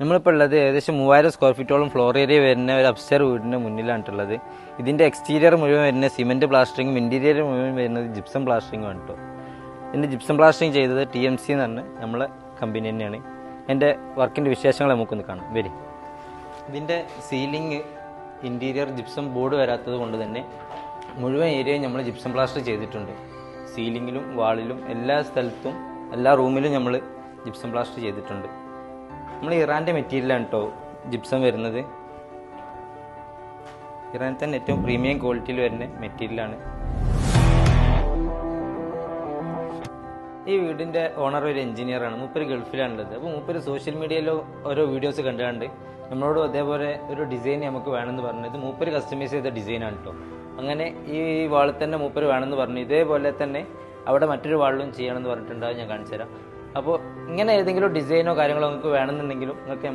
നമ്മളിപ്പോൾ ഉള്ളത് ഏകദേശം 3000 സ്ക്വയർ ഫീറ്റോളം ഫ്ലോർ ഏരിയ വരുന്ന ഒരു അപ്സ്റ്റെയർ വീടിൻ്റെ മുന്നിലാണുള്ളത്. ഇതിൻ്റെ എക്സ്റ്റീരിയർ മുഴുവൻ വരുന്ന സിമെൻറ്റ് പ്ലാസ്റ്ററിങ്ങും ഇൻറ്റീരിയർ മുഴുവൻ വരുന്നത് ജിപ്സം പ്ലാസ്റ്ററിങ്ങും ആണ് കേട്ടോ. ഇതിൻ്റെ ജിപ്സം പ്ലാസ്റ്ററിങ് ചെയ്തത് TMC എന്ന് പറഞ്ഞ നമ്മളെ കമ്പനി തന്നെയാണ്. എൻ്റെ വർക്കിൻ്റെ വിശേഷങ്ങൾ നമുക്കൊന്ന് കാണാം. വരി. ഇതിൻ്റെ സീലിംഗ് ഇൻറ്റീരിയർ ജിപ്സം ബോർഡ് വരാത്തത് കൊണ്ട് തന്നെ മുഴുവൻ ഏരിയയും നമ്മൾ ജിപ്സം പ്ലാസ്റ്റർ ചെയ്തിട്ടുണ്ട്. സീലിങ്ങിലും വാളിലും എല്ലാ സ്ഥലത്തും എല്ലാ റൂമിലും നമ്മൾ ജിപ്സം പ്ലാസ്റ്റർ ചെയ്തിട്ടുണ്ട്. നമ്മൾ ഇറാൻ്റെ മെറ്റീരിയലാണ് കേട്ടോ ജിപ്സം വരുന്നത്. ഇറാനിൽ തന്നെ ഏറ്റവും പ്രീമിയം ക്വാളിറ്റിയിൽ വരുന്ന മെറ്റീരിയലാണ്. ഈ വീടിൻ്റെ ഓണർ ഒരു എഞ്ചിനീയറാണ്. മൂപ്പര് ഗൾഫിലാണുള്ളത്. അപ്പോൾ മൂപ്പര് സോഷ്യൽ മീഡിയയിലോ ഓരോ വീഡിയോസ് കണ്ടുകൊണ്ട് നമ്മളോട് അതേപോലെ ഒരു ഡിസൈൻ നമുക്ക് വേണമെന്ന് പറഞ്ഞത് മൂപ്പര് കസ്റ്റമൈസ് ചെയ്ത ഡിസൈനാണ് കേട്ടോ. അങ്ങനെ ഈ വാളിൽ തന്നെ മൂപ്പര് വേണമെന്ന് പറഞ്ഞു. ഇതേപോലെ തന്നെ അവിടെ മറ്റൊരു വാളിലും ചെയ്യണമെന്ന് പറഞ്ഞിട്ടുണ്ടാകും. ഞാൻ കാണിച്ചു തരാം. അപ്പോൾ ഇങ്ങനെ ഏതെങ്കിലും ഡിസൈനോ കാര്യങ്ങളോ നിങ്ങൾക്ക് വേണമെന്നുണ്ടെങ്കിലും നിങ്ങൾക്ക്